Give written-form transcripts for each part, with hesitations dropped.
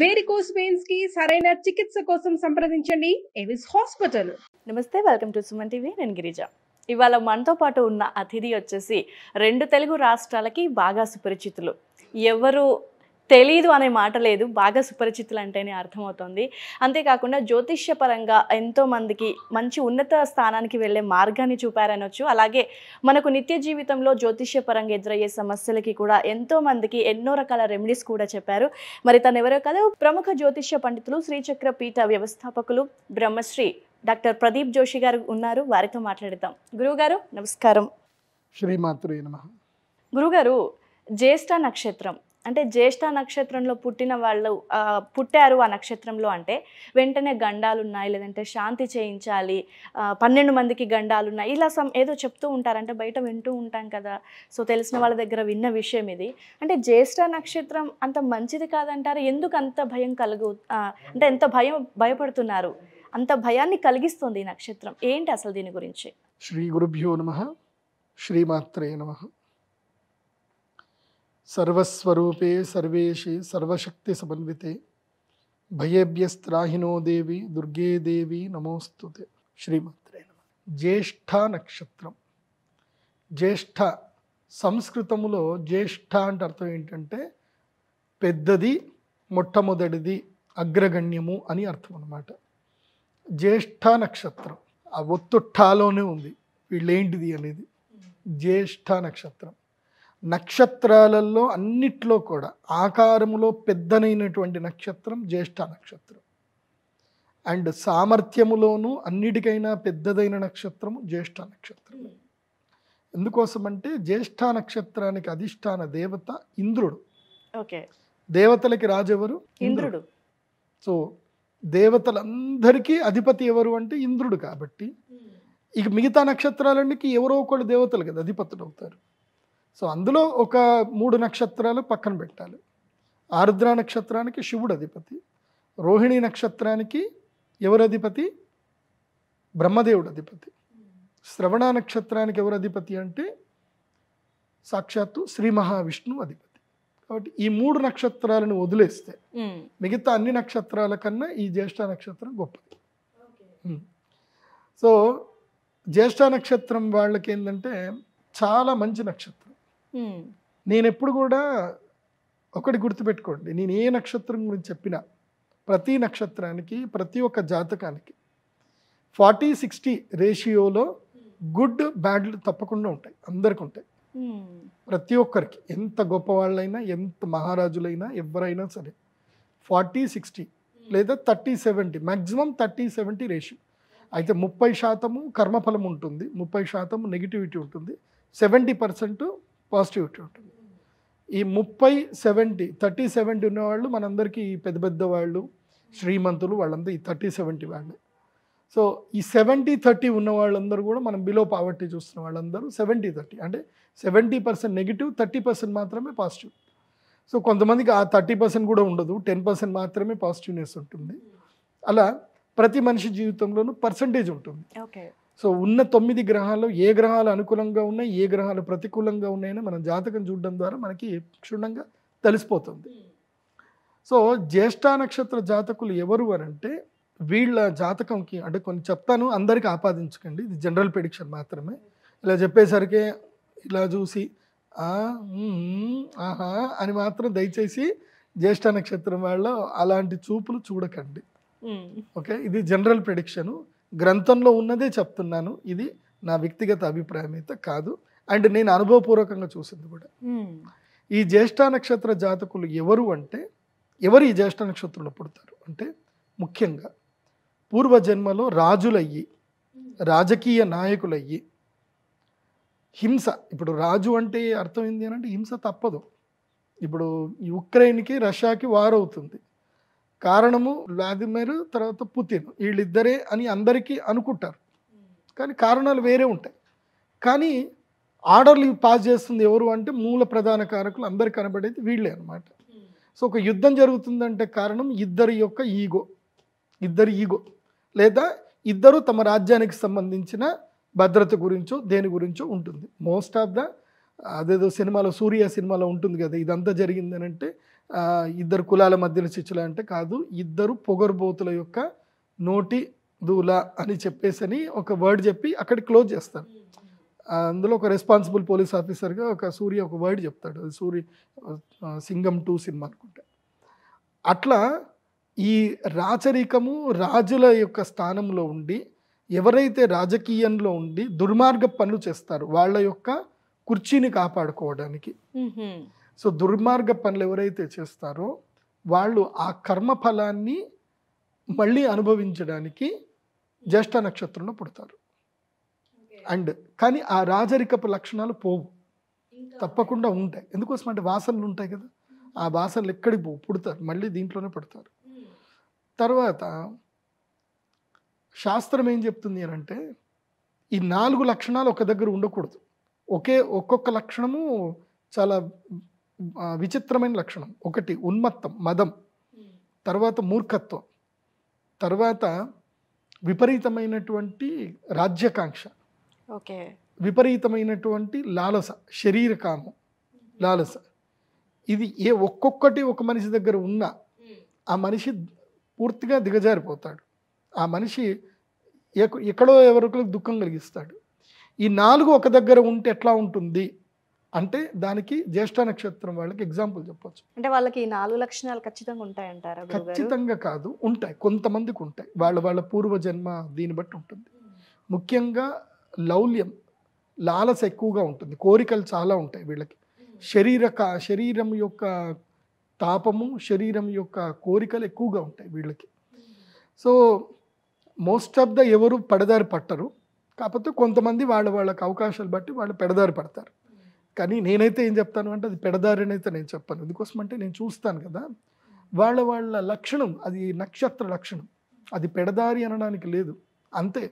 Varicose veins కి సరైన చికిత్స కోసం సంప్రదించండి ఎవిస్ హాస్పిటల్. నమస్తే, వెల్కమ్ టు సుమన్ టీవీ. నేను గిరిజ. ఇవాళ మనతో పాటు ఉన్న అతిథి వచ్చేసి 2 తెలుగు రాష్ట్రాలకి బాగా సుపరిచితులు. ఎవరు తెలీదు అనే మాట లేదు, బాగా సుపరిచితులు అంటేనే అర్థమవుతుంది. అంతేకాకుండా జ్యోతిష్యపరంగా ఎంతోమందికి మంచి ఉన్నత స్థానానికి వెళ్ళే మార్గాన్ని చూపారనొచ్చు. అలాగే మనకు నిత్య జీవితంలో జ్యోతిష్యపరంగా ఎదురయ్యే సమస్యలకి కూడా ఎంతోమందికి ఎన్నో రకాల రెమెడీస్ కూడా చెప్పారు. మరి తను ఎవరో కాదు, ప్రముఖ జ్యోతిష్య పండితులు, శ్రీచక్ర పీఠ వ్యవస్థాపకులు బ్రహ్మశ్రీ డాక్టర్ ప్రదీప్ జోషి గారు ఉన్నారు. వారితో మాట్లాడదాం. గురువుగారు నమస్కారం. శ్రీమాత్రే నమః. గురుగారు, జ్యేష్ఠ నక్షత్రం అంటే జ్యేష్ఠ నక్షత్రంలో పుట్టిన వాళ్ళు పుట్టారు ఆ నక్షత్రంలో అంటే వెంటనే గండాలు ఉన్నాయి, లేదంటే శాంతి చేయించాలి, 12 మందికి గండాలు ఉన్నాయి, ఇలా ఏదో చెప్తూ ఉంటారంటే బయట వింటూ ఉంటాం కదా. సో తెలిసిన వాళ్ళ దగ్గర విన్న విషయం ఇది. అంటే జ్యేష్ఠ నక్షత్రం అంత మంచిది కాదంటారు. ఎందుకు అంత భయం అంటే ఎంత భయపడుతున్నారు? అంత భయాన్ని కలిగిస్తుంది ఈ నక్షత్రం ఏంటి అసలు? దీని గురించి. శ్రీ గురుభ్యో నమః. శ్రీమాత్రే నమః. సర్వస్వరూపే సర్వేషి సర్వశక్తి సమన్వితే భయేభ్యస్త్రాహినో దేవి దుర్గే దేవి నమోస్తుతే. శ్రీమాత్రే నమః. జ్యేష్ఠ నక్షత్రం. జ్యేష్ఠ సంస్కృతములో జ్యేష్ఠ అంటే అర్థం ఏంటంటే పెద్దది, మొట్టమొదటిది, అగ్రగణ్యము అని అర్థం అన్నమాట. జ్యేష్ఠ నక్షత్రం ఆ ఒత్తుట్టాలోనే ఉంది వీళ్ళేంటిది అనేది. జ్యేష్ఠ నక్షత్రం నక్షత్రాలలో అన్నిట్లో కూడా ఆకారములో పెద్దనైనటువంటి నక్షత్రం జ్యేష్ఠ నక్షత్రం. అండ్ సామర్థ్యములోనూ అన్నిటికైనా పెద్దదైన నక్షత్రము జ్యేష్ఠ నక్షత్రం. ఎందుకోసమంటే జ్యేష్ఠ నక్షత్రానికి అధిష్టాన దేవత ఇంద్రుడు. ఓకే. దేవతలకి రాజెవరు? ఇంద్రుడు. సో దేవతలందరికీ అధిపతి ఎవరు అంటే ఇంద్రుడు. కాబట్టి ఇక మిగతా నక్షత్రాలన్నిటికీ ఎవరో ఒకళ్ళు దేవతలు కదా అధిపతులు అవుతారు. సో అందులో ఒక 3 నక్షత్రాలు పక్కన పెట్టాలి. ఆరుద్ర నక్షత్రానికి శివుడు అధిపతి, రోహిణి నక్షత్రానికి ఎవరు అధిపతి? బ్రహ్మదేవుడు అధిపతి. శ్రవణ నక్షత్రానికి ఎవరు అధిపతి అంటే సాక్షాత్తు శ్రీ మహావిష్ణువు అధిపతి. కాబట్టి ఈ 3 నక్షత్రాలను వదిలేస్తే మిగతా అన్ని నక్షత్రాల కన్నా ఈ జ్యేష్ఠ నక్షత్రం గొప్పది. సో జ్యేష్ఠ నక్షత్రం వాళ్ళకి ఏంటంటే చాలా మంచి నక్షత్రం. నేను ఎప్పుడు కూడా ఒకటి గుర్తుపెట్టుకోండి, నేను ఏ నక్షత్రం గురించి చెప్పినా ప్రతి నక్షత్రానికి ప్రతి ఒక్క జాతకానికి 40-60 రేషియోలో గుడ్ బ్యాడ్లు తప్పకుండా ఉంటాయి. అందరికి ఉంటాయి. ప్రతి ఒక్కరికి, ఎంత గొప్పవాళ్ళైనా, ఎంత మహారాజులైనా, ఎవరైనా సరే 40-60 లేదా 30-70, మ్యాక్సిమం 30-70 రేషియో. అయితే 30% కర్మఫలం ఉంటుంది, 30% నెగిటివిటీ ఉంటుంది, 70% పాజిటివిటీ ఉంటుంది. ఈ 30-70 ఉన్నవాళ్ళు మనందరికీ పెద్ద పెద్ద వాళ్ళు, శ్రీమంతులు, వాళ్ళంతా ఈ 30-70 వాళ్ళే. సో ఈ 70-30 ఉన్న వాళ్ళందరూ కూడా మనం బిలో పావర్టీ చూస్తున్న వాళ్ళందరూ 70-30 అంటే 70% నెగిటివ్, 30% మాత్రమే పాజిటివ్. సో కొంతమందికి ఆ 30% కూడా ఉండదు, 10% మాత్రమే పాజిటివ్నెస్ ఉంటుంది. అలా ప్రతి మనిషి జీవితంలోనూ పర్సంటేజ్ ఉంటుంది. ఓకే. సో ఉన్న 9 గ్రహాలు ఏ గ్రహాలు అనుకూలంగా ఉన్నాయి, ఏ గ్రహాలు ప్రతికూలంగా ఉన్నాయని మనం జాతకం చూడడం ద్వారా మనకి క్షుణ్ణంగా తెలిసిపోతుంది. సో జ్యేష్ఠ నక్షత్ర జాతకులు ఎవరు అని అంటే వీళ్ళ జాతకంకి అంటే కొన్ని చెప్తాను, అందరికీ ఆపాదించకండి, ఇది జనరల్ ప్రెడిక్షన్ మాత్రమే. ఇలా చెప్పేసరికి ఇలా చూసి ఆహా అని మాత్రం దయచేసి జ్యేష్ఠ నక్షత్రం వాళ్ళ అలాంటి చూపులు చూడకండి. ఓకే, ఇది జనరల్ ప్రెడిక్షను, గ్రంథంలో ఉన్నదే చెప్తున్నాను. ఇది నా వ్యక్తిగత అభిప్రాయం అయితే కాదు, అండ్ నేను అనుభవపూర్వకంగా చూసింది కూడా. ఈ జ్యేష్ఠ నక్షత్ర జాతకులు ఎవరు అంటే ఎవరు ఈ జ్యేష్ఠ నక్షత్రంలో పుడతారు అంటే ముఖ్యంగా పూర్వజన్మలో రాజులయ్యి, రాజకీయ నాయకులయ్యి, హింస, ఇప్పుడు రాజు అంటే అర్థం ఏంటి అని అంటే హింస తప్పదు. ఇప్పుడు ఈ ఉక్రెయిన్కి రష్యాకి వార్ అవుతుంది, కారణము వ్లాదిమిర్ తర్వాత పుతిన్, వీళ్ళిద్దరే అని అందరికీ అనుకుంటారు, కానీ కారణాలు వేరే ఉంటాయి. కానీ ఆర్డర్లు పాస్ చేస్తుంది ఎవరు అంటే మూల ప్రధాన కారకులు అందరికి కనబడేది వీళ్ళే అనమాట. సో ఒక యుద్ధం జరుగుతుందంటే కారణం ఇద్దరి యొక్క ఈగో లేదా ఇద్దరు తమ రాజ్యానికి సంబంధించిన భద్రత గురించో దేని గురించో ఉంటుంది. మోస్ట్ ఆఫ్ ద అదేదో సినిమాలో సూర్య సినిమాలో ఉంటుంది కదా, ఇదంతా జరిగిందని అంటే ఇద్దరు కులాల మధ్యలో చిచ్చులు అంటే కాదు, ఇద్దరు పొగరుబోతుల యొక్క నోటి దూల అని చెప్పేసని ఒక వర్డ్ చెప్పి అక్కడ క్లోజ్ చేస్తారు. అందులో ఒక రెస్పాన్సిబుల్ పోలీస్ ఆఫీసర్గా సూర్య ఒక వర్డ్ చెప్తాడు, అది సూర్య సింగం 2 సినిమా అనుకుంటా. అట్లా ఈ రాచరికము రాజుల యొక్క స్థానంలో ఉండి ఎవరైతే రాజకీయంలో ఉండి దుర్మార్గ పనులు చేస్తారో వాళ్ళ యొక్క కుర్చీని కాపాడుకోవడానికి, సో దుర్మార్గ పనులు ఎవరైతే చేస్తారో వాళ్ళు ఆ కర్మ ఫలాన్ని మళ్ళీ అనుభవించడానికి జ్యేష్ఠ నక్షత్రంలో పుడతారు. అండ్ కానీ ఆ రాజరికపు లక్షణాలు పోవు, తప్పకుండా ఉంటాయి. ఎందుకోసం అంటే వాసనలు ఉంటాయి కదా, ఆ వాసనలు ఎక్కడికి పోవు, పుడతారు, మళ్ళీ దీంట్లోనే పుడతారు. తర్వాత శాస్త్రం ఏం చెప్తుంది అని అంటే ఈ 4 లక్షణాలు ఒక దగ్గర ఉండకూడదు. ఒక్కొక్క లక్షణము చాలా విచిత్రమైన లక్షణం. ఒకటి ఉన్మత్తం, మదం, తర్వాత మూర్ఖత్వం, తర్వాత విపరీతమైనటువంటి రాజ్యకాంక్ష, విపరీతమైనటువంటి లాలస, శరీర కామం, లాలస. ఇది ఒక్కొక్కటి ఒక మనిషి దగ్గర ఉన్నా ఆ మనిషి పూర్తిగా దిగజారిపోతాడు. ఆ మనిషి ఎక్కడో ఎవరికో దుఃఖం కలిగిస్తాడు. ఈ 4 ఒక దగ్గర ఉంటే ఎట్లా ఉంటుంది అంటే దానికి జ్యేష్ఠ నక్షత్రం వాళ్ళకి ఎగ్జాంపుల్ చెప్పొచ్చు. అంటే వాళ్ళకి ఈ 4 లక్షణాలు ఖచ్చితంగా ఉంటాయంటారా? ఖచ్చితంగా కాదు, ఉంటాయి, కొంతమందికి ఉంటాయి. వాళ్ళ పూర్వజన్మ దీన్ని బట్టి ఉంటుంది. ముఖ్యంగా లౌల్యం, లాలస ఎక్కువగా ఉంటుంది, కోరికలు చాలా ఉంటాయి వీళ్ళకి. శరీరం యొక్క తాపము, శరీరం యొక్క కోరికలు ఎక్కువగా ఉంటాయి వీళ్ళకి. సో మోస్ట్ ఆఫ్ ఎవరు పెడదారి పట్టరు, కాకపోతే కొంతమంది వాళ్ళకి అవకాశాలు బట్టి వాళ్ళు పెడదారి పడతారు. కానీ నేనైతే ఏం చెప్తాను అంటే అది పెడదారి అని అయితే నేను చెప్పాను. ఎందుకోసం అంటే నేను చూస్తాను కదా, వాళ్ళ లక్షణం అది నక్షత్ర లక్షణం, అది పెడదారి అనడానికి లేదు. అంతే,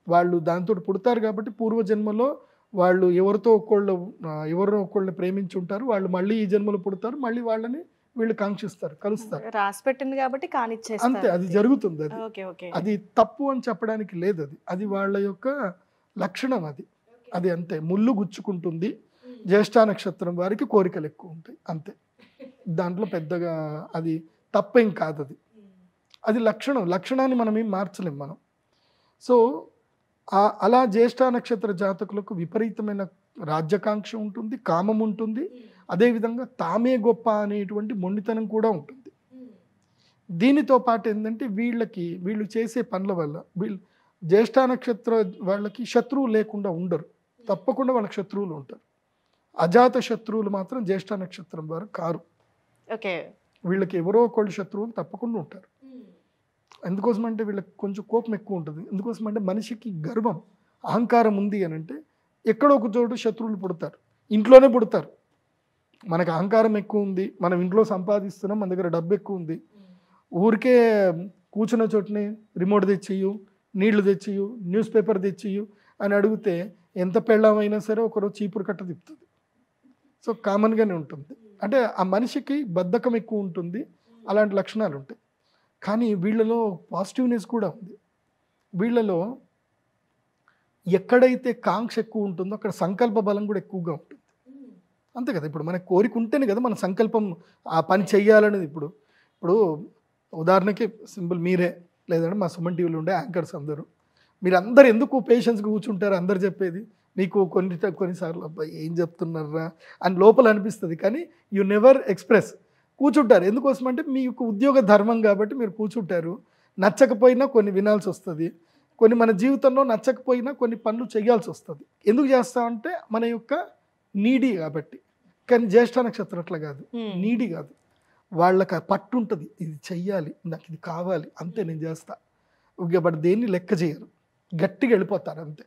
వాళ్ళు దాంతో పుడతారు కాబట్టి పూర్వజన్మలో వాళ్ళు ఎవరినో ఒకళ్ళని ప్రేమించి ఉంటారు, వాళ్ళు మళ్ళీ ఈ జన్మలో పుడతారు, మళ్ళీ వాళ్ళని వీళ్ళు కాంక్షిస్తారు, కలుస్తారు, రాసి పెట్టింది కాబట్టి కానిచ్చేస్తారు. అంతే, అది జరుగుతుంది. అది తప్పు అని చెప్పడానికి లేదు, అది వాళ్ళ యొక్క లక్షణం, అది అంతే. ముళ్ళు గుచ్చుకుంటుంది, జ్యేష్ఠ నక్షత్రం వారికి కోరికలు ఎక్కువ ఉంటాయి, అంతే. దాంట్లో పెద్దగా అది తప్పేం కాదు, అది లక్షణాన్ని మనం ఏం మార్చలేం మనం. సో అలా జ్యేష్ఠ నక్షత్ర జాతకులకు విపరీతమైన రాజ్యకాంక్ష ఉంటుంది, కామం ఉంటుంది, అదేవిధంగా తామే గొప్ప అనేటువంటి మొండితనం కూడా ఉంటుంది. దీనితో పాటు ఏంటంటే వీళ్ళు చేసే పనుల వల్ల జ్యేష్ఠ నక్షత్ర వాళ్ళకి శత్రువులు లేకుండా ఉండరు, తప్పకుండా వాళ్ళకి శత్రువులు ఉంటారు. అజాత శత్రువులు మాత్రం జ్యేష్ఠ నక్షత్రం వారు కారు. వీళ్ళకి ఎవరో ఒకళ్ళు శత్రువులు తప్పకుండా ఉంటారు. ఎందుకోసం అంటే వీళ్ళకి కొంచెం కోపం ఎక్కువ ఉంటుంది. ఎందుకోసం అంటే మనిషికి గర్వం, అహంకారం ఉంది అని అంటే ఎక్కడో ఒక చోటు శత్రువులు పుడతారు, ఇంట్లోనే పుడతారు. మనకు అహంకారం ఎక్కువ ఉంది, మనం ఇంట్లో సంపాదిస్తున్నాం, మన దగ్గర డబ్బు ఎక్కువ ఉంది, ఊరికే కూర్చున్న చోటుని రిమోట్ తెచ్చియు, నీళ్లు తెచ్చియు, న్యూస్ పేపర్ తెచ్చియు అని అడిగితే ఎంత పెళ్ళమైనా సరే ఒకరోజు చీపురు కట్ట తిప్పుతుంది. సో కామన్గానే ఉంటుంది. అంటే ఆ మనిషికి బద్ధకం ఎక్కువ ఉంటుంది, అలాంటి లక్షణాలు ఉంటాయి. కానీ వీళ్ళలో పాజిటివ్నెస్ కూడా ఉంది. వీళ్ళలో ఎక్కడైతే కాంక్ష ఎక్కువ ఉంటుందో అక్కడ సంకల్ప బలం కూడా ఎక్కువగా ఉంటుంది, అంతే కదా. ఇప్పుడు మనకు కోరిక ఉంటేనే కదా మన సంకల్పం ఆ పని చెయ్యాలనేది. ఇప్పుడు ఉదాహరణకి సింపుల్ మీరే, లేదంటే మా సుమన్ టీవీలో ఉండే యాంకర్స్ మీరందరూ ఎందుకు పేషెన్స్గా కూర్చుంటారు, అందరు చెప్పేది మీకు కొన్నిసార్లు అబ్బాయి ఏం చెప్తున్నారా అని లోపల అనిపిస్తుంది, కానీ యు నెవర్ ఎక్స్ప్రెస్, కూర్చుంటారు. ఎందుకోసం అంటే మీకు ఉద్యోగ ధర్మం కాబట్టి మీరు కూర్చుంటారు. నచ్చకపోయినా కొన్ని వినాల్సి వస్తుంది, కొన్ని మన జీవితంలో నచ్చకపోయినా కొన్ని పనులు చేయాల్సి వస్తుంది. ఎందుకు చేస్తామంటే మన యొక్క నీడీ కాబట్టి. కానీ జ్యేష్ఠ నక్షత్రం అట్లా కాదు, నీడీ కాదు, వాళ్ళకి పట్టు ఉంటుంది, ఇది చెయ్యాలి, నాకు ఇది కావాలి, అంతే నేను చేస్తా. బట్ దేన్ని లెక్క చేయరు, గట్టిగా వెళ్ళిపోతారు అంతే.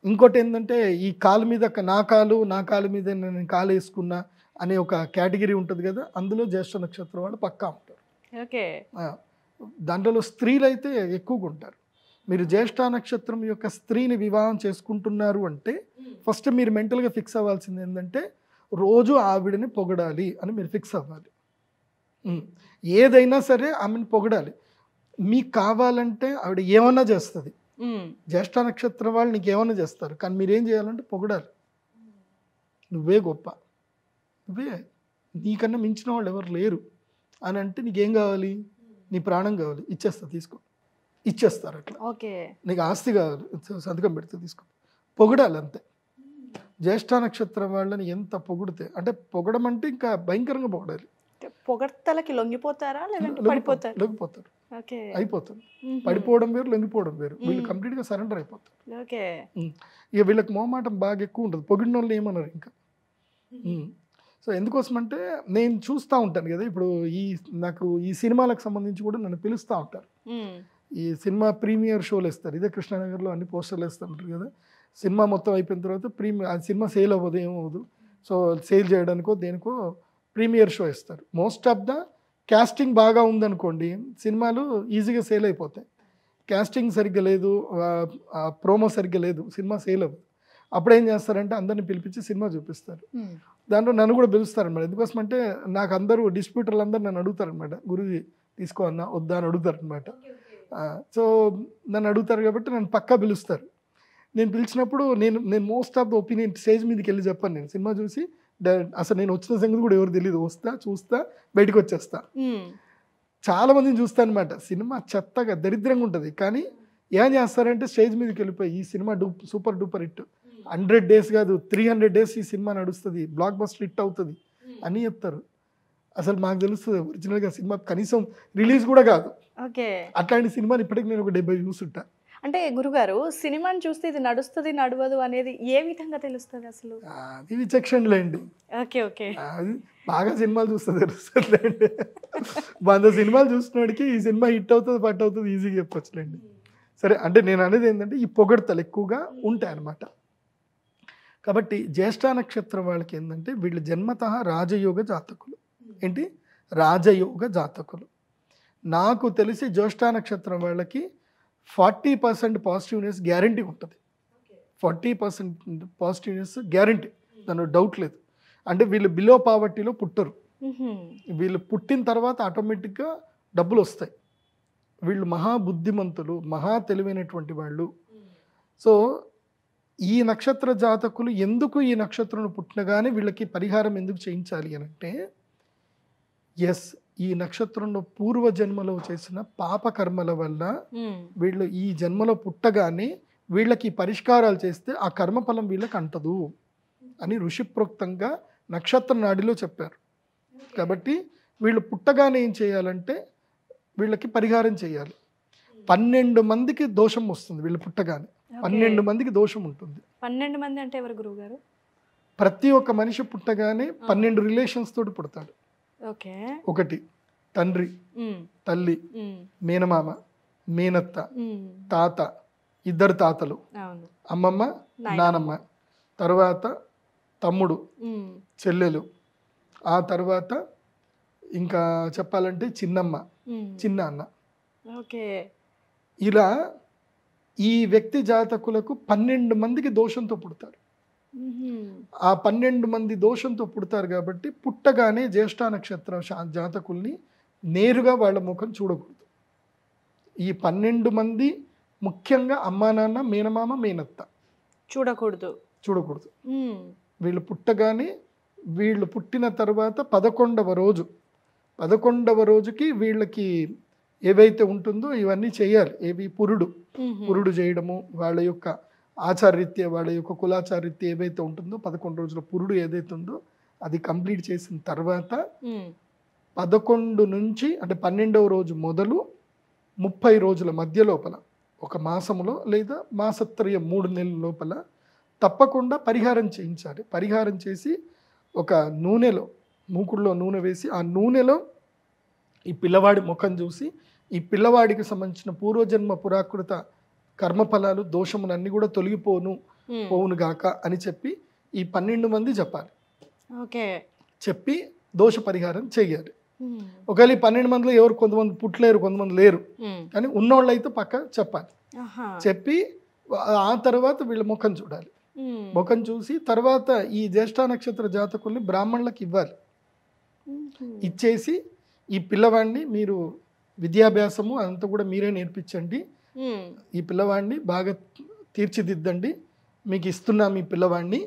ఇంకోటి ఏంటంటే ఈ కాలు మీద నా కాలు మీద నేను కాలు వేసుకున్నా అనే ఒక కేటగిరీ ఉంటుంది కదా, అందులో జ్యేష్ఠ నక్షత్రం వాళ్ళు పక్కా ఉంటారు. దాంట్లో స్త్రీలు అయితే ఎక్కువగా ఉంటారు. మీరు జ్యేష్ఠ నక్షత్రం యొక్క స్త్రీని వివాహం చేసుకుంటున్నారు అంటే ఫస్ట్ మీరు మెంటల్గా ఫిక్స్ అవ్వాల్సింది ఏంటంటే రోజు ఆవిడని పొగడాలి అని మీరు ఫిక్స్ అవ్వాలి. ఏదైనా సరే ఆమెను పొగడాలి. మీకు కావాలంటే ఆవిడ ఏమన్నా చేస్తుంది, జ్యేష్ఠ నక్షత్రం వాళ్ళు నీకు ఏమన్నా చేస్తారు, కానీ మీరేం చేయాలంటే పొగడాలి. నువ్వే గొప్ప, నీకన్నా మించిన వాళ్ళు ఎవరు లేరు అని అంటే నీకేం కావాలి, నీ ప్రాణం కావాలి, ఇచ్చేస్తా తీసుకో, ఇచ్చేస్తారు అట్లా. ఓకే. నీకు ఆస్తి కావాలి, సంతకం పెడితే తీసుకో, పొగడాలి అంతే. జ్యేష్ఠ నక్షత్రం వాళ్ళని ఎంత పొగిడితే, అంటే పొగడం అంటే ఇంకా భయంకరంగా పొగడాలి. పొగడ్తలకి లొంగిపోతారా లేదంటే పడిపోతారు? లొంగిపోతారు, ఓకే. అయిపోతారు. పడిపోవడం వేరు, లొంగిపోవడం వేరు. వీళ్ళు కంప్లీట్గా సరెండర్ అయిపోతారు. ఓకే. ఇక వీళ్ళకి మోమాటం బాగా ఎక్కువ ఉంటుంది, పొగిడిన వాళ్ళు ఏమన్నారు ఇంకా. సో ఎందుకోసం అంటే నేను చూస్తూ ఉంటాను కదా, ఇప్పుడు నాకు ఈ సినిమాలకు సంబంధించి కూడా నన్ను పిలుస్తూ ఉంటారు. ఈ సినిమా ప్రీమియర్ షోలు వేస్తారు, ఇదే కృష్ణానగర్లో అన్ని పోస్టర్లు వేస్తుంటారు కదా. సినిమా మొత్తం అయిపోయిన తర్వాత ఆ సినిమా సేల్ అవ్వదు, ఏమవ్వదు. సో సేల్ చేయడానికో దేనికో ప్రీమియర్ షో ఇస్తారు. మోస్ట్ ఆఫ్ ద క్యాస్టింగ్ బాగా ఉందనుకోండి, సినిమాలు ఈజీగా సేల్ అయిపోతాయి. క్యాస్టింగ్ సరిగ్గా లేదు, ప్రోమో సరిగ్గా లేదు, సినిమా సేల్ అవ్వదు. అప్పుడు ఏం చేస్తారంటే అందరిని పిలిపించి సినిమా చూపిస్తారు. దాంట్లో నన్ను కూడా పిలుస్తారనమాట. ఎందుకోసం అంటే నాకు అందరూ డిస్ట్రిబ్యూటర్లు అందరూ నన్ను అడుగుతారనమాట, గురుజీ తీసుకో అన్న వద్దా అని అడుగుతారనమాట. సో నన్ను అడుగుతారు కాబట్టి నన్ను పక్కా పిలుస్తారు. నేను పిలిచినప్పుడు నేను most of the opinion stage మీదకి వెళ్ళి చెప్పాను. నేను సినిమా చూసి అసలు నేను వచ్చిన సంగతి కూడా ఎవరు తెలియదు, వస్తా చూస్తా బయటకు వచ్చేస్తా. చాలా మందిని చూస్తాను అనమాట. సినిమా చెత్తగా దరిద్రంగా ఉంటుంది, కానీ ఏం చేస్తారంటే స్టేజ్ మీదకి వెళ్ళిపోయి ఈ cinema super duper hit, 100 days కాదు 300 days ఈ సినిమా నడుస్తుంది, బ్లాక్ బస్టర్ హిట్ అవుతుంది అని చెప్తారు. అసలు మాకు తెలుస్తుంది ఒరిజినల్గా సినిమా కనీసం రిలీజ్ కూడా కాదు. ఓకే. అట్లాంటి సినిమాని ఇప్పటికి నేను ఒక 70 చూసుంటా. అంటే గురుగారు సినిమాని చూస్తే ఇది నడుస్తుంది నడవదు అనేది ఏ విధంగా తెలుస్తుంది అసలు? అది విచక్షణలేండి. ఓకే. ఓకే. అది బాగా సినిమాలు చూస్తే తెలుస్తుందిలేండి. 100 సినిమాలు చూసినోడికి ఈ సినిమా హిట్ అవుతుంది పట్ అవుతుంది ఈజీగా చెప్పొచ్చులేండి. సరే, అంటే నేను అనేది ఏంటంటే ఈ పొగడ్తలు ఎక్కువగా ఉంటాయి అన్నమాట. కాబట్టి జ్యేష్ఠ నక్షత్రం వాళ్ళకి ఏంటంటే వీళ్ళు జన్మతః రాజయోగ జాతకులు. ఏంటి? రాజయోగ జాతకులు. నాకు తెలిసి జ్యేష్ఠ నక్షత్రం వాళ్ళకి 40% పాజిటివ్నెస్ గ్యారంటీ ఉంటుంది. 40% పాజిటివ్నెస్ గ్యారంటీ, దానిలో డౌట్ లేదు. అంటే వీళ్ళు బిలో పావర్టీలో పుట్టరు. వీళ్ళు పుట్టిన తర్వాత ఆటోమేటిక్గా డబ్బులు వస్తాయి. వీళ్ళు మహాబుద్ధిమంతులు, మహా తెలివైనటువంటి వాళ్ళు. సో ఈ నక్షత్ర జాతకులు ఎందుకు ఈ నక్షత్రం పుట్టినగానే వీళ్ళకి పరిహారం ఎందుకు చేయించాలి అని అంటే, ఈ నక్షత్రంలో పూర్వజన్మలో చేసిన పాపకర్మల వల్ల వీళ్ళు ఈ జన్మలో పుట్టగానే వీళ్ళకి పరిష్కారాలు చేస్తే ఆ కర్మఫలం వీళ్ళకి అంటదు అని ఋషిప్రోక్తంగా నక్షత్ర నాడిలో చెప్పారు. కాబట్టి వీళ్ళు పుట్టగానే ఏం చేయాలంటే వీళ్ళకి పరిహారం చేయాలి. 12 మందికి దోషం వస్తుంది వీళ్ళు పుట్టగానే. 12 మందికి దోషం ఉంటుంది. 12 మంది అంటే ఎవరు గురువు గారు? ప్రతి ఒక్క మనిషి పుట్టగానే 12 రిలేషన్స్ తోటి పుడతాడు. ఓకే. ఒకటి తండ్రి, తల్లి, మేనమామ, మేనత్త, తాత, 2 తాతలు, అమ్మమ్మ, నానమ్మ, తర్వాత తమ్ముడు, చెల్లెలు, ఆ తర్వాత ఇంకా చెప్పాలంటే చిన్నమ్మ, చిన్న అన్న. ఓకే. ఇలా ఈ వ్యక్తి జాతకులకు 12 మందికి దోషంతో పుడతారు. ఆ 12 మంది దోషంతో పుడతారు కాబట్టి పుట్టగానే జ్యేష్ఠ నక్షత్ర జాతకుల్ని నేరుగా వాళ్ళ ముఖం చూడకూడదు. ఈ 12 మంది ముఖ్యంగా అమ్మా నాన్న, మేనమామ, మేనత్త చూడకూడదు. వీళ్ళు పుట్టగానే, వీళ్ళు పుట్టిన తర్వాత 11వ రోజుకి వీళ్ళకి ఏవైతే ఉంటుందో ఇవన్నీ చేయాలి. ఏవి? పురుడు చేయడము, వాళ్ళ యొక్క ఆచారరీత్యా, వాళ్ళ యొక్క కులాచారరీత్యా ఏవైతే ఉంటుందో 11 రోజుల పురుడు ఏదైతే ఉందో అది కంప్లీట్ చేసిన తర్వాత 11 నుంచి అంటే 12వ రోజు మొదలు 30 రోజుల మధ్య లోపల, ఒక మాసంలో లేదా మాసత్రయ 3 నెలల లోపల తప్పకుండా పరిహారం చేయించాలి. పరిహారం చేసి ఒక నూనెలో, మూకుడులో నూనె వేసి ఆ నూనెలో ఈ పిల్లవాడి ముఖం చూసి ఈ పిల్లవాడికి సంబంధించిన పూర్వజన్మ పురాకృత కర్మఫలాలు, దోషములన్నీ కూడా పోవును గాక అని చెప్పి ఈ 12 మంది చెప్పాలి. ఓకే. చెప్పి దోష పరిహారం చేయాలి. ఒకవేళ ఈ 12 మందిలో ఎవరు కొంతమంది పుట్టలేరు, కొంతమంది లేరు, కానీ ఉన్నోళ్ళు అయితే పక్క చెప్పాలి. చెప్పి ఆ తర్వాత వీళ్ళ ముఖం చూడాలి. ముఖం చూసి తర్వాత ఈ జ్యేష్ఠ నక్షత్ర జాతకుల్ని బ్రాహ్మణులకు ఇవ్వాలి. ఇచ్చేసి ఈ పిల్లవాడిని మీరు విద్యాభ్యాసము అంతా కూడా మీరే నేర్పించండి, ఈ పిల్లవాడిని బాగా తీర్చిదిద్దండి, మీకు ఇస్తున్నా మీ పిల్లవాడిని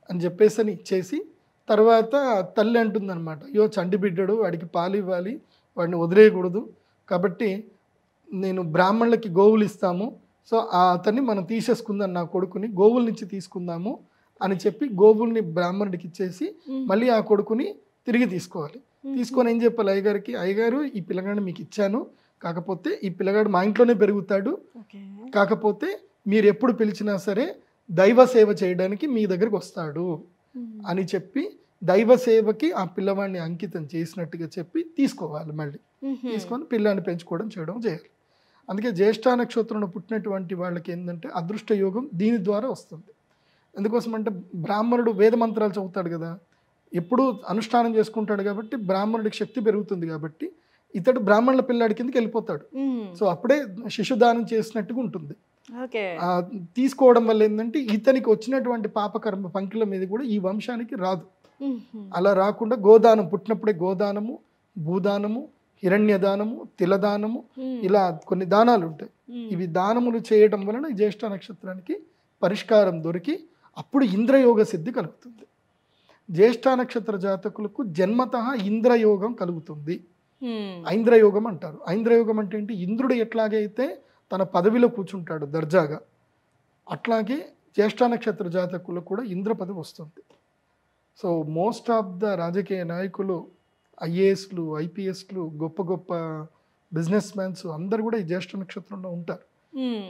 అని చెప్పేసి ఇచ్చేసి తర్వాత తల్లి అంటుందన్నమాట, అయ్యో చంటి బిడ్డడు, వాడికి పాలు ఇవ్వాలి, వాడిని వదిలేయకూడదు, కాబట్టి నేను బ్రాహ్మణులకి గోవులు ఇస్తాము, సో అతన్ని మనం తీసేసుకుందాం, నా కొడుకుని గోవుల నుంచి తీసుకుందాము అని చెప్పి గోవుల్ని బ్రాహ్మణుడికి ఇచ్చేసి మళ్ళీ ఆ కొడుకుని తిరిగి తీసుకోవాలి. తీసుకొని ఏం చెప్పాలి అయ్యగారికి, అయ్యగారు ఈ పిల్లగాడిని మీకు ఇచ్చాను, కాకపోతే ఈ పిల్లగాడు మా ఇంట్లోనే పెరుగుతాడు, కాకపోతే మీరు ఎప్పుడు పిలిచినా సరే దైవ సేవ చేయడానికి మీ దగ్గరికి వస్తాడు అని చెప్పి దైవ సేవకి ఆ పిల్లవాడిని అంకితం చేసినట్టుగా చెప్పి తీసుకోవాలి. మళ్ళీ తీసుకొని పిల్లాన్ని పెంచుకోవడం చేయడం చేయాలి. అందుకే జ్యేష్ఠ నక్షత్రంలో పుట్టినటువంటి వాళ్ళకి ఏంటంటే అదృష్ట యోగం దీని ద్వారా వస్తుంది. ఎందుకోసం అంటే బ్రాహ్మణుడు వేద మంత్రాలు చదువుతాడు కదా, ఎప్పుడూ అనుష్ఠానం చేసుకుంటాడు కాబట్టి బ్రాహ్మణుడికి శక్తి పెరుగుతుంది, కాబట్టి ఇతడు బ్రాహ్మణుల పిల్లాడి కిందకి వెళ్ళిపోతాడు. సో అప్పుడే శిశుదానం చేసినట్టుగా ఉంటుంది. తీసుకోవడం వల్ల ఏంటంటే ఇతనికి వచ్చినటువంటి పాపకర్మ పంకిల మీద కూడా ఈ వంశానికి రాదు. అలా రాకుండా గోదానం, పుట్టినప్పుడే గోదానము, భూదానము, హిరణ్యదానము, తిలదానము, ఇలా కొన్ని దానాలు ఉంటాయి. ఇవి దానములు చేయడం వలన జ్యేష్ఠ నక్షత్రానికి పరిష్కారం దొరికి అప్పుడు ఇంద్రయోగ సిద్ధి కలుగుతుంది. జ్యేష్ఠ నక్షత్ర జాతకులకు జన్మతః ఇంద్రయోగం కలుగుతుంది. ఐంద్రయోగం అంటారు. ఐంద్రయోగం అంటే ఏంటి, ఇంద్రుడు ఎట్లాగైతే తన పదవిలో కూర్చుంటాడు దర్జాగా, అట్లాగే జ్యేష్ఠ నక్షత్ర జాతకులకు కూడా ఇంద్ర పదవి వస్తుంది. సో మోస్ట్ ఆఫ్ ద రాజకీయ నాయకులు, ఐఏఎస్లు, ఐపీఎస్లు, గొప్ప గొప్ప బిజినెస్ మ్యాన్స్ అందరు కూడా ఈ జ్యేష్ఠ నక్షత్రంలో ఉంటారు.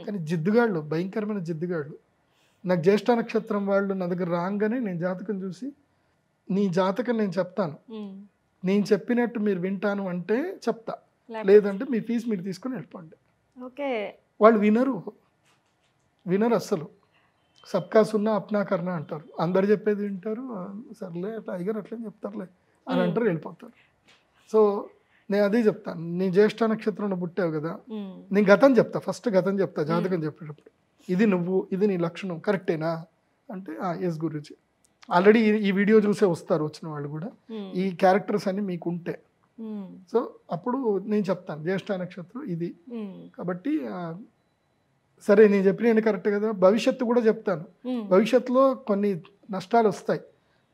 కానీ జిద్దుగాళ్ళు, భయంకరమైన జిద్దుగాళ్ళు. నాకు జ్యేష్ఠ నక్షత్రం వాళ్ళు నా దగ్గర రాగానే నేను జాతకం చూసి, నీ జాతకం నేను చెప్తాను, నేను చెప్పినట్టు మీరు వింటాను అంటే చెప్తా, లేదంటే మీ ఫీజు మీరు తీసుకొని వెళ్ళిపోండి. వాళ్ళు వినరు అస్సలు. సబ్కా సున్నా అప్నా కర్నా అంటారు. అందరు చెప్పేది వింటారు, సర్లే టైగర్ అట్లా చెప్తారులే అని అంటారు, వెళ్ళిపోతారు. సో నేను అదే చెప్తాను, నీ జ్యేష్ఠ నక్షత్రంలో పుట్టావు కదా, నేను గతం చెప్తా, ఫస్ట్ గతం చెప్తా జాతకం చెప్పేటప్పుడు, ఇది నువ్వు, ఇది నీ లక్షణం కరెక్టేనా అంటే ఎస్ గురూజీ, ఆల్రెడీ ఈ వీడియో చూసే వస్తారు వచ్చిన వాళ్ళు కూడా, ఈ క్యారెక్టర్స్ అన్ని మీకు ఉంటే, సో అప్పుడు నేను చెప్తాను జ్యేష్ఠ నక్షత్రం ఇది కాబట్టి సరే నేను చెప్పిన కరెక్ట్ కదా. భవిష్యత్తు కూడా చెప్తాను, భవిష్యత్తులో కొన్ని నష్టాలు వస్తాయి,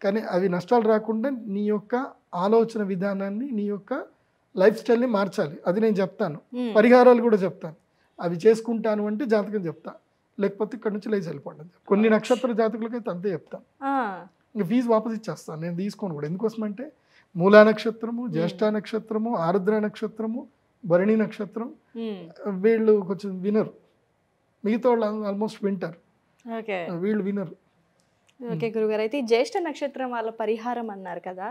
కానీ అవి నష్టాలు రాకుండా నీ యొక్క ఆలోచన విధానాన్ని, నీ యొక్క లైఫ్ స్టైల్ని మార్చాలి, అది నేను చెప్తాను. పరిహారాలు కూడా చెప్తాను, అవి చేసుకుంటాను అంటే జాతకం చెప్తా, లేకపోతే ఇక్కడ నుంచి లేచి వెళ్ళిపోవడం. కొన్ని నక్షత్ర జాతకులకైతే అంతే చెప్తాను, ఇంకా ఫీజు వాపస్ ఇచ్చేస్తాను, నేను తీసుకోను కూడా. ఎందుకోసం అంటే మూలా నక్షత్రము, జ్యేష్ఠ నక్షత్రము, ఆరుద్ర నక్షత్రము, భరణి నక్షత్రం వీళ్ళు కొంచెం వినరు, మిగతా వాళ్ళు ఆల్మోస్ట్ వింటారు, వీళ్ళు వినరు. ఓకే గురుగారు, అయితే జ్యేష్ఠ నక్షత్రం వాళ్ళ పరిహారం అన్నారు కదా,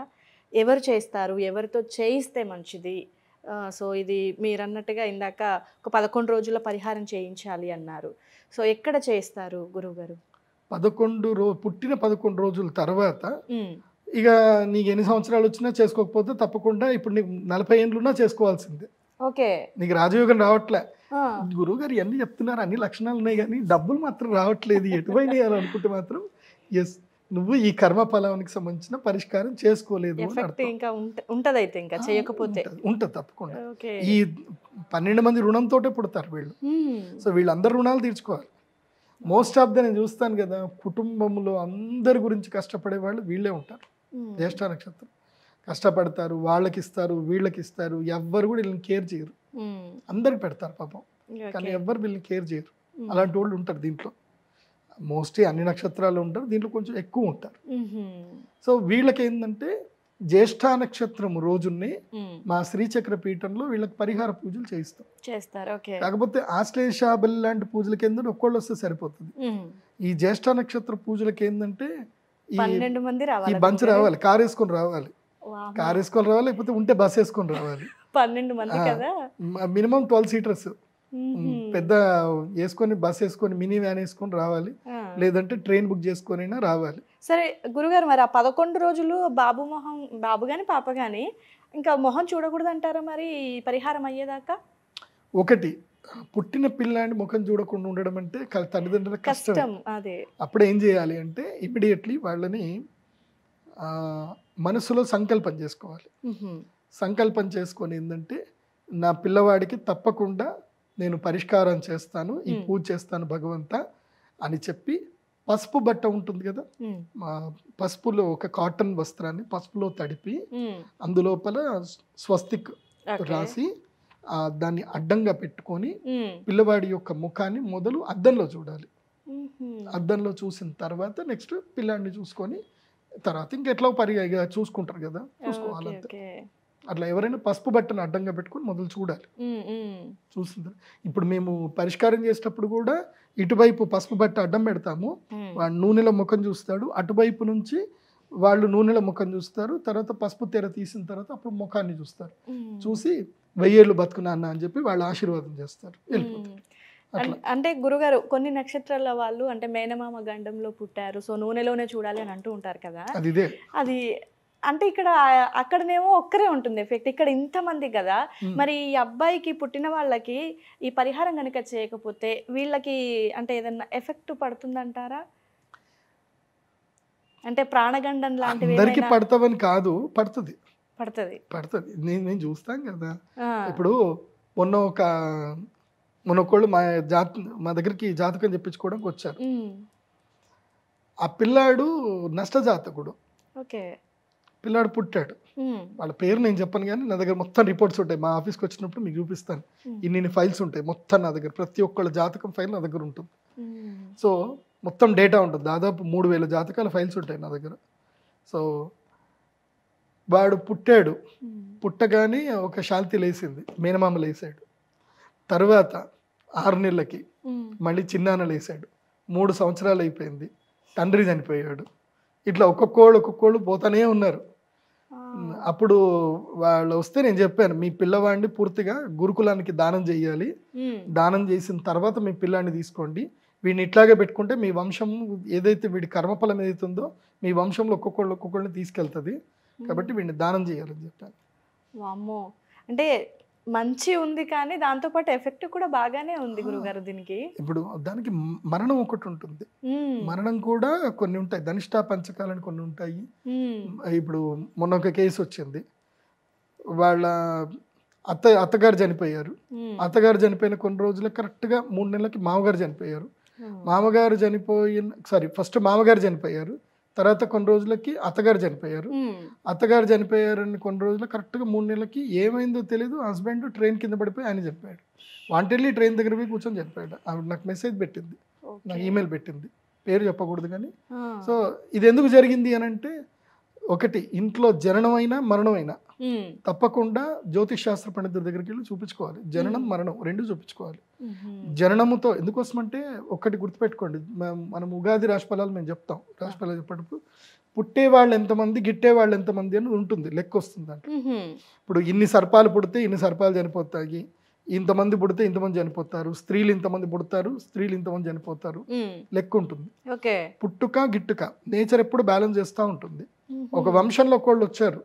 ఎవరు చేస్తారు, ఎవరితో చేయిస్తే మంచిది? సో ఇది మీరు అన్నట్టుగా ఇందాక ఒక 11 రోజుల పరిహారం చేయించాలి అన్నారు, సో ఎక్కడ చేస్తారు గురువుగారు? పుట్టిన 11 రోజుల తర్వాత ఇక నీకు ఎన్ని సంవత్సరాలు వచ్చినా చేసుకోకపోతే తప్పకుండా ఇప్పుడు నీకు 40 ఏళ్ళున్నా చేసుకోవాల్సిందే. ఓకే, నీకు రాజయోగం రావట్లే, గురువు గారు ఇవన్నీ చెప్తున్నారు, అన్ని లక్షణాలు ఉన్నాయి కానీ డబ్బులు మాత్రం రావట్లేదు, ఎటువైనా అనుకుంటే మాత్రం ఎస్ నువ్వు ఈ కర్మ ఫలానికి సంబంధించిన పరిష్కారం చేసుకోలేదు ఇంకా చేయకపోతే ఉంటుంది తప్పకుండా. ఈ 12 మంది రుణంతో పుడతారు వీళ్ళు, సో వీళ్ళందరూ రుణాలు తీర్చుకోవాలి. మోస్ట్ ఆఫ్ ద నేను చూస్తాను కదా, కుటుంబంలో అందరి గురించి కష్టపడే వాళ్ళు వీళ్ళే ఉంటారు. జ్యేష్ఠ నక్షత్రం కష్టపడతారు, వాళ్ళకి ఇస్తారు, వీళ్ళకి ఇస్తారు, ఎవ్వరు కూడా వీళ్ళని కేర్ చేయరు, అందరికి పెడతారు పాపం, కానీ ఎవ్వరు వీళ్ళని కేర్ చేయరు. అలాంటి వాళ్ళు ఉంటారు దీంట్లో, మోస్ట్లీ అన్ని నక్షత్రాలు ఉంటారు, దీంట్లో కొంచెం ఎక్కువ ఉంటారు. సో వీళ్ళకి ఏంటంటే జ్యేష్ఠ నక్షత్రం రోజుని మా శ్రీచక్ర పీఠంలో వీళ్ళకి పరిహార పూజలు చేస్తారు. కాకపోతే ఆశ్లేషాబలి లాంటి పూజలకి ఏంటంటే ఒక్కళ్ళు వస్తే సరిపోతుంది. ఈ జ్యేష్ఠ నక్షత్ర పూజలకి ఏంటంటే ఈ బంచ్ రావాలి, కారు వేసుకొని రావాలి, లేకపోతే ఉంటే బస్ వేసుకొని రావాలి. 12 మంది కదా, మినిమం 12 సీటర్స్ పెద్ద వేసుకొని బస్ వేసుకొని మినీ వ్యాన్ వేసుకొని రావాలి, లేదంటే ట్రైన్ బుక్ చేసుకొని రావాలి. సరే గురుగారు, మరి ఆ 11 రోజులు బాబు గాని పాప గాని ఇంకా మొహం చూడకూడదు అంటారా మరి పరిహారం అయ్యేదాకా? ఒకటి, పుట్టిన పిల్లాన్ని ముఖం చూడకుండా ఉండడం అంటే తల్లిదండ్రులకు కష్టం. అదే అప్పుడు ఏం చేయాలి అంటే ఇమ్మీడియట్లీ వాళ్ళని మనసులో సంకల్పం చేసుకోవాలి. సంకల్పం చేసుకొని ఏంటంటే నా పిల్లవాడికి తప్పకుండా నేను పరిష్కారం చేస్తాను, ఈ పూజ చేస్తాను భగవంతా అని చెప్పి పసుపు బట్ట ఉంటుంది కదా, పసుపులో ఒక కాటన్ వస్త్రాన్ని పసుపులో తడిపి అందులోపల స్వస్తిక్ రాసి దాన్ని అడ్డంగా పెట్టుకొని పిల్లవాడి యొక్క ముఖాన్ని మొదలు అద్దంలో చూడాలి. అద్దంలో చూసిన తర్వాత నెక్స్ట్ పిల్లాడిని చూసుకొని తర్వాత ఇంకెట్లా పరిగా చూసుకుంటారు కదా, చూసుకోవాలంతే. అట్లా ఎవరైనా పసుపు బట్టను అడ్డంగా పెట్టుకొని మొదలు చూడాలి. చూసింది ఇప్పుడు మేము పరిష్కారం చేసేటప్పుడు కూడా ఇటువైపు పసుపు బట్ట అడ్డం పెడతాము, వాడు నూనెలో ముఖం చూస్తాడు, అటువైపు నుంచి వాళ్ళు నూనెలో ముఖం చూస్తారు, తర్వాత పసుపు తెర తీసిన తర్వాత అప్పుడు ముఖాన్ని చూస్తారు. చూసి 1000 ఏళ్ళు బతుకున్నా అని చెప్పి వాళ్ళు ఆశీర్వాదం చేస్తారు, వెళ్ళిపోతారు. అంటే గురుగారు కొన్ని నక్షత్రాల వాళ్ళు అంటే మేనమామ గండంలో పుట్టారు, సో నూనెలోనే చూడాలి అని అంటూ ఉంటారు కదా, అది అంటే ఇక్కడ అక్కడనేమో ఒక్కరే ఉంటుంది ఎఫెక్ట్, ఇక్కడ ఇంతమంది కదా, మరి ఈ అబ్బాయికి పుట్టిన వాళ్ళకి ఈ పరిహారం కనుక చేయకపోతే వీళ్ళకి అంటే ఏదన్నా ఎఫెక్ట్ పడుతుందంటారా? అంటే ప్రాణగండం లాంటివి అందరికి పడతావని కాదు, పడుతుంది పడుతుంది పడుతుంది నేను చూస్తాం కదా. ఇప్పుడు మొన్నొకళ్ళు మా దగ్గరికి జాతకం చెప్పించుకోవడానికి వచ్చారు. ఆ పిల్లాడు నష్టజాతకుడు. ఓకే, పిల్లాడు పుట్టాడు, వాళ్ళ పేరు నేను చెప్పను కానీ నా దగ్గర మొత్తం రిపోర్ట్స్ ఉంటాయి. మా ఆఫీస్కి వచ్చినప్పుడు మీకు చూపిస్తాను, ఇన్ని ఫైల్స్ ఉంటాయి మొత్తం నా దగ్గర. ప్రతి ఒక్కళ్ళ జాతకం ఫైల్ నా దగ్గర ఉంటుంది. సో మొత్తం డేటా ఉంటుంది, దాదాపు 3000 జాతకాల ఫైల్స్ ఉంటాయి నా దగ్గర. సో వాడు పుట్టాడు, పుట్టగానే ఒక శాంతి లేసింది, మేనమామ లేసాడు. తర్వాత 6 నెలలకి మళ్ళీ చిన్నాన్న లేసాడు, 3 సంవత్సరాలు అయిపోయింది, తండ్రి చనిపోయాడు. ఇట్లా ఒక్కొక్కళ్ళు పోతానే ఉన్నారు. అప్పుడు వాళ్ళు వస్తే నేను చెప్పాను, మీ పిల్లవాడిని పూర్తిగా గురుకులానికి దానం చేయాలి, దానం చేసిన తర్వాత మీ పిల్లాన్ని తీసుకోండి, వీడిని ఇట్లాగే పెట్టుకుంటే మీ వంశం ఏదైతే వీడి కర్మఫలం ఏదైతుందో మీ వంశంలో ఒక్కొక్కళ్ళని తీసుకెళ్తుంది, కాబట్టి వీడిని దానం చేయాలని చెప్పాను. వామ్మో, అంటే మంచి ఉంది కానీ దాంతోపాటు ఎఫెక్ట్ కూడా బాగానే ఉంది గురుగారు దీనికి. ఇప్పుడు దానికి మరణం ఒకటి ఉంటుంది, మరణం కూడా కొన్ని ఉంటాయి, ధనిష్ట పంచకాలని కొన్ని ఉంటాయి. ఇప్పుడు మొన్న ఒక కేసు వచ్చింది, వాళ్ళ అత్తగారు చనిపోయారు. అత్తగారు చనిపోయిన కొన్ని రోజులు కరెక్ట్గా 3 నెలలకి మామగారు చనిపోయారు. ఫస్ట్ మామగారు చనిపోయారు, తర్వాత కొన్ని రోజులకి అత్తగారు చనిపోయారు. అత్తగారు చనిపోయారని కొన్ని రోజులు కరెక్ట్గా 3 నెలలకి ఏమైందో తెలియదు, హస్బెండ్ ట్రైన్ కింద పడిపోయి ఆయన చనిపోయాడు. వాంటెడ్లీ ట్రైన్ దగ్గర పోయి కూర్చొని చనిపోయాడు. ఆవిడ నాకు మెసేజ్ పెట్టింది, నాకు ఈమెయిల్ పెట్టింది, పేరు చెప్పకూడదు కానీ. సో ఇది ఎందుకు జరిగింది అని అంటే, ఒకటి ఇంట్లో జననమైనా మరణమైనా తప్పకుండా జ్యోతిష్ శాస్త్ర పండితుల దగ్గరికి వెళ్ళి చూపించుకోవాలి. జననం మరణం 2 చూపించుకోవాలి. జననముతో ఎందుకోసమంటే ఒకటి గుర్తుపెట్టుకోండి, మనం ఉగాది రాశిఫలాలు మేము చెప్తాం, రాశిఫలాలు చెప్పేటప్పుడు పుట్టేవాళ్ళు ఎంతమంది గిట్టేవాళ్ళు ఎంతమంది అని ఉంటుంది, లెక్క వస్తుంది అంటే. ఇప్పుడు ఇన్ని సర్పాలు పుడితే ఇన్ని సర్పాలు చనిపోతాయి, ఇంతమంది పుడితే ఇంతమంది చనిపోతారు, స్త్రీలు ఇంతమంది పుడతారు, స్త్రీలు ఇంతమంది చనిపోతారు, లెక్క ఉంటుంది. పుట్టుక గిట్టుక నేచర్ ఎప్పుడు బ్యాలెన్స్ చేస్తూ ఉంటుంది. ఒక వంశంలో ఒకళ్ళు వచ్చారు,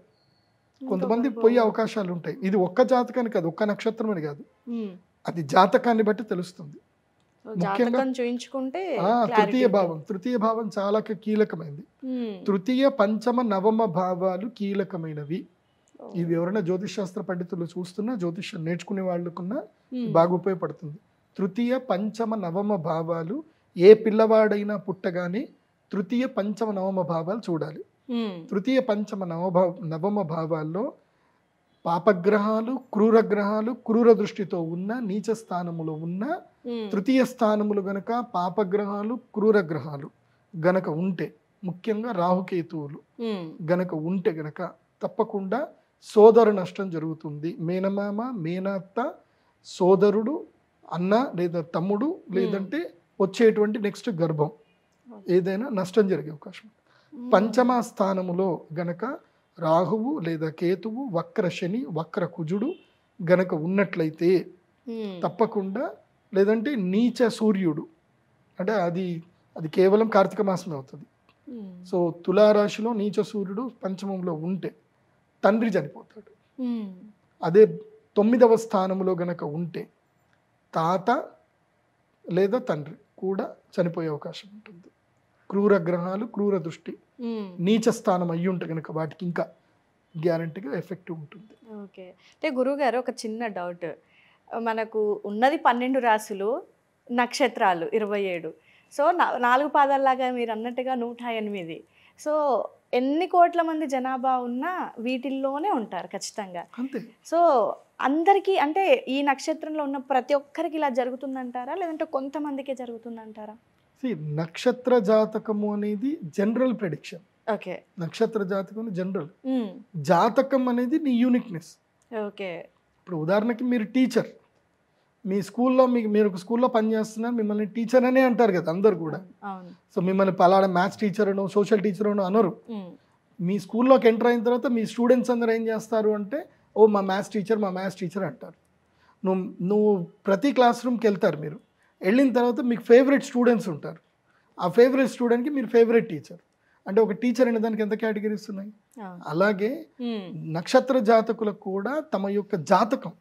కొంతమంది పోయే అవకాశాలు ఉంటాయి. ఇది ఒక్క జాతకాన్ని కాదు, ఒక్క నక్షత్రం అని కాదు, అది జాతకాన్ని బట్టి తెలుస్తుంది. ముఖ్యంగా తృతీయ భావం చాలా కీలకమైనది. తృతీయ పంచమ నవమ భావాలు కీలకమైనవి. ఇవి ఎవరైనా జ్యోతిష్ శాస్త్ర పండితులు చూస్తున్నా, జ్యోతిష్యం నేర్చుకునే వాళ్ళకున్నా బాగా ఉపయోగపడుతుంది. తృతీయ పంచమ నవమ భావాలు ఏ పిల్లవాడైనా పుట్టగానే తృతీయ పంచమ నవమ భావాలు చూడాలి. తృతీయ పంచమ నవమ భావాల్లో పాపగ్రహాలు, క్రూరగ్రహాలు, క్రూర దృష్టితో ఉన్న నీచ స్థానములో ఉన్న తృతీయ స్థానములు గనక పాపగ్రహాలు, క్రూరగ్రహాలు గనక ఉంటే, ముఖ్యంగా రాహుకేతువులు గనక ఉంటే గనక తప్పకుండా సోదర నష్టం జరుగుతుంది. మేనమామ, మేనత్త, సోదరుడు, అన్న లేదా తమ్ముడు, లేదంటే వచ్చేటువంటి నెక్స్ట్ గర్భం ఏదైనా నష్టం జరిగే అవకాశం. పంచమ స్థానములో గనక రాహువు లేదా కేతువు, వక్ర శని, వక్ర కుజుడు గనక ఉన్నట్లయితే తప్పకుండా, లేదంటే నీచ సూర్యుడు, అంటే అది కేవలం కార్తీక మాసమే అవుతుంది. సో తులారాశిలో నీచ సూర్యుడు పంచమంలో ఉంటే తండ్రి చనిపోతాడు. అదే 9వ స్థానంలో గనక ఉంటే తాత లేదా తండ్రి కూడా చనిపోయే అవకాశం ఉంటుంది. క్రూర గ్రహాలు, క్రూర దృష్టి, నీచ స్థానం అయ్యి ఉంటే కనుక వాటికి ఇంకా గ్యారంటీగా ఎఫెక్టివ్ ఉంటుంది. ఓకే, అంటే గురువుగారు ఒక చిన్న డౌట్, మనకు ఉన్నది 12 రాశులు, నక్షత్రాలు 27. సో 4 పాదాల్లాగా మీరు అన్నట్టుగా 108. సో ఎన్ని కోట్ల మంది జనాభా ఉన్నా వీటిల్లోనే ఉంటారు ఖచ్చితంగా. అంతే. సో అందరికీ అంటే ఈ నక్షత్రంలో ఉన్న ప్రతి ఒక్కరికి ఇలా జరుగుతుందంటారా, లేదంటే కొంతమందికే జరుగుతుందంటారా? నక్షత్ర జాతకము అనేది జనరల్ ప్రెడిక్షన్. ఓకే. నక్షత్ర జాతకం జనరల్, జాతకం అనేది నీ యూనిక్నెస్. ఓకే. ఇప్పుడు ఉదాహరణకి మీరు టీచర్, మీ స్కూల్లో మీరు ఒక స్కూల్లో పనిచేస్తున్నారు, మిమ్మల్ని టీచర్ అనే అంటారు కదా అందరు కూడా. సో మిమ్మల్ని పలానా మ్యాథ్స్ టీచర్ అనో సోషల్ టీచర్ అనో అనరు. మీ స్కూల్లోకి ఎంటర్ అయిన తర్వాత మీ స్టూడెంట్స్ అందరూ ఏం చేస్తారు అంటే, ఓ మా మ్యాథ్స్ టీచర్ అంటారు. నువ్వు ప్రతి క్లాస్ రూమ్కి వెళ్తారు, మీరు వెళ్ళిన తర్వాత మీకు ఫేవరెట్ స్టూడెంట్స్ ఉంటారు. ఆ ఫేవరెట్ స్టూడెంట్కి మీరు ఫేవరెట్ టీచర్. అంటే ఒక టీచర్ అనే దానికి ఎంత కేటగిరీస్ ఉన్నాయి. అలాగే నక్షత్ర జాతకులకు కూడా తమ యొక్క జాతకం,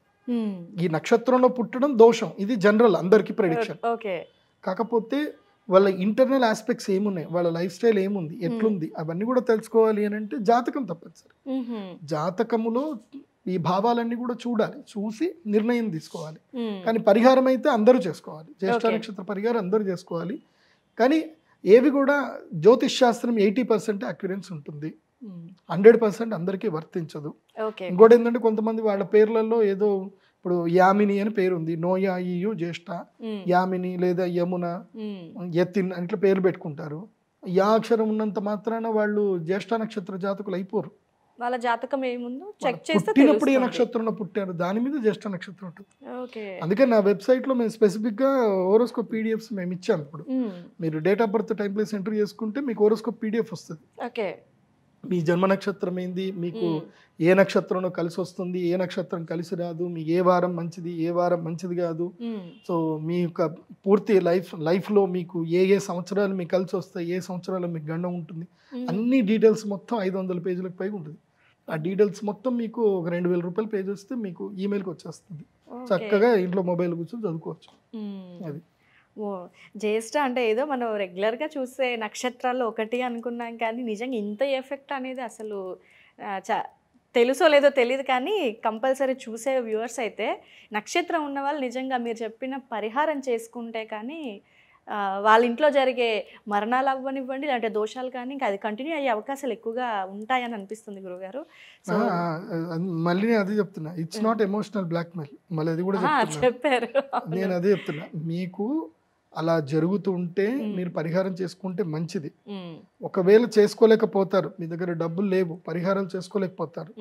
ఈ నక్షత్రంలో పుట్టడం దోషం, ఇది జనరల్ అందరికి ప్రెడిక్షన్. కాకపోతే వాళ్ళ ఇంటర్నల్ ఆస్పెక్ట్స్ ఏమున్నాయి, వాళ్ళ లైఫ్ స్టైల్ ఏముంది, ఎట్లుంది, అవన్నీ కూడా తెలుసుకోవాలి అని అంటే జాతకం తప్పనిసరి. జాతకములో ఈ భావాలన్నీ కూడా చూడాలి, చూసి నిర్ణయం తీసుకోవాలి. కానీ పరిహారం అయితే అందరూ చేసుకోవాలి. జ్యేష్ఠ నక్షత్ర పరిహారం అందరూ చేసుకోవాలి. కానీ ఏవి కూడా జ్యోతిష్ శాస్త్రం 80% అక్యురెన్స్ ఉంటుంది, 100% అందరికీ వర్తించదు. ఇంకోటి ఏంటంటే కొంతమంది వాళ్ళ పేర్లలో ఏదో, ఇప్పుడు యామిని అని పేరు ఉంది, నోయా ఈయు జ్యేష్ఠ, యామిని లేదా యమున, యతిన్ ఇట్లా పేరు పెట్టుకుంటారు. యా అక్షరం ఉన్నంత మాత్రాన వాళ్ళు జ్యేష్ఠ నక్షత్ర జాతకులు అయిపోరు. వాళ్ళ జాతకం ఏముందో చెక్ చేస్తే పుట్టినప్పుడు ఏ నక్షత్రంలో పుట్టారు దాని మీద జ్యేష్ఠ నక్షత్రం ఉంటుంది. అందుకే నా వెబ్సైట్లో మేము స్పెసిఫిక్గా హోరోస్కోప్ పీడిఎఫ్స్ మేము ఇచ్చాము. ఇప్పుడు మీరు date of birth time place enter చేసుకుంటే మీకు హోరోస్కోప్ పీడిఎఫ్ వస్తుంది. మీ జన్మ నక్షత్రం ఏంది, మీకు ఏ నక్షత్రంలో కలిసి వస్తుంది, ఏ నక్షత్రం కలిసి రాదు, మీకు ఏ వారం మంచిది, ఏ వారం మంచిది కాదు. సో మీ యొక్క పూర్తి లైఫ్లో మీకు ఏ సంవత్సరాలు మీకు కలిసి వస్తాయి, ఏ సంవత్సరాలు మీకు గండం ఉంటుంది, అన్ని డీటెయిల్స్ మొత్తం 500 పేజీలకు పైగా ఉంటుంది. ఆ డీటెయిల్స్ మొత్తం మీకు ఒక 2000 రూపాయలు పే చేస్తే మీకు ఈమెయిల్కి వచ్చేస్తుంది. చక్కగా ఇంట్లో మొబైల్ కూర్చొని చదువుకోవచ్చు. అది జ్యేష్ఠ అంటే ఏదో మనం రెగ్యులర్గా చూసే నక్షత్రాల్లో ఒకటి అనుకున్నాం, కానీ నిజంగా ఇంత ఎఫెక్ట్ అనేది అసలు తెలుసో లేదో తెలియదు. కానీ కంపల్సరీ చూసే వ్యూవర్స్ అయితే నక్షత్రం ఉన్న వాళ్ళు నిజంగా మీరు చెప్పిన పరిహారం చేసుకుంటే కానీ వాళ్ళ ఇంట్లో జరిగే మరణాలు అవ్వనివ్వండి, అంటే దోషాలు కానీ ఇంకా అది కంటిన్యూ అయ్యే అవకాశాలు ఎక్కువగా ఉంటాయని అనిపిస్తుంది గురుగారు. మళ్ళీ నేను అదే చెప్తున్నా, ఇట్స్ నాట్ ఎమోషనల్ బ్లాక్మెయిల్. మళ్ళీ అది కూడా చెప్పారు. నేను అదే చెప్తున్నా, మీకు అలా జరుగుతుంటే మీరు పరిహారం చేసుకుంటే మంచిది. ఒకవేళ చేసుకోలేకపోతారు, మీ దగ్గర డబ్బులు లేవు, పరిహారాలు చేసుకోలేకపోతారు,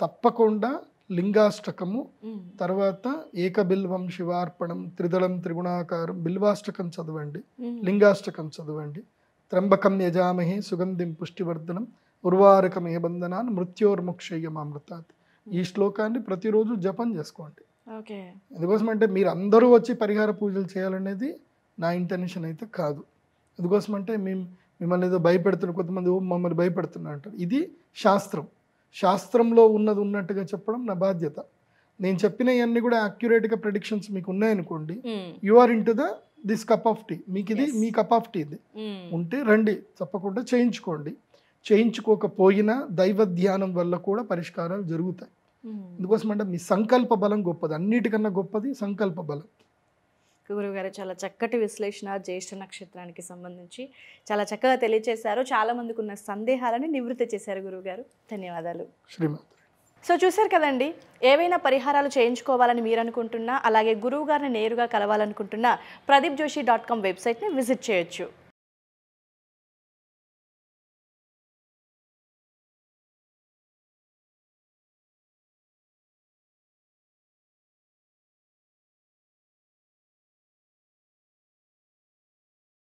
తప్పకుండా లింగాష్టకము, తర్వాత ఏకబిల్వం శివార్పణం, త్రిదళం త్రిగుణాకారం బిల్వాష్టకం చదవండి, లింగాష్టకం చదవండి. త్రంబకం యజామహే సుగంధిం పుష్టివర్ధనం ఉర్వారకమే బంధనాన్ మృత్యోర్ముక్షయ్యమామృతాత్. ఈ శ్లోకాన్ని ప్రతిరోజు జపం చేసుకోండి. ఎందుకోసం అంటే మీరు అందరూ వచ్చి పరిహార పూజలు చేయాలనేది నా ఇంటెన్షన్ అయితే కాదు. ఎందుకోసమంటే మిమ్మల్ని ఏదో భయపెడుతున్నారు, కొంతమంది మమ్మల్ని భయపెడుతున్నారు అంటారు. ఇది శాస్త్రంలో ఉన్నది ఉన్నట్టుగా చెప్పడం నా బాధ్యత. నేను చెప్పినవన్నీ కూడా అక్యురేట్గా ప్రెడిక్షన్స్ మీకు ఉన్నాయనుకోండి, you are into this cup of tea, మీకు ఇది మీ కప్ ఆఫ్ టీ ఇది ఉంటే రండి, తప్పకుండా చేయించుకోండి. చేయించుకోకపోయినా దైవ ధ్యానం వల్ల కూడా పరిష్కారాలు జరుగుతాయి. అందుకోసం అంటే మీ సంకల్ప బలం గొప్పది, అన్నిటికన్నా గొప్పది సంకల్ప బలం. గురువుగారు చాలా చక్కటి విశ్లేషణ జ్యేష్ఠ నక్షత్రానికి సంబంధించి చాలా చక్కగా తెలియజేశారు. చాలా మందికి ఉన్న సందేహాలని నివృత్తి చేశారు గురువుగారు. ధన్యవాదాలు. శ్రీమాత. సో చూశారు కదండి, ఏవైనా పరిహారాలు చేయించుకోవాలని మీరు అనుకుంటున్నా, అలాగే గురువుగారిని నేరుగా కలవాలనుకుంటున్నా, pradeepjoshi.com వెబ్సైట్ని విజిట్ చేయొచ్చు.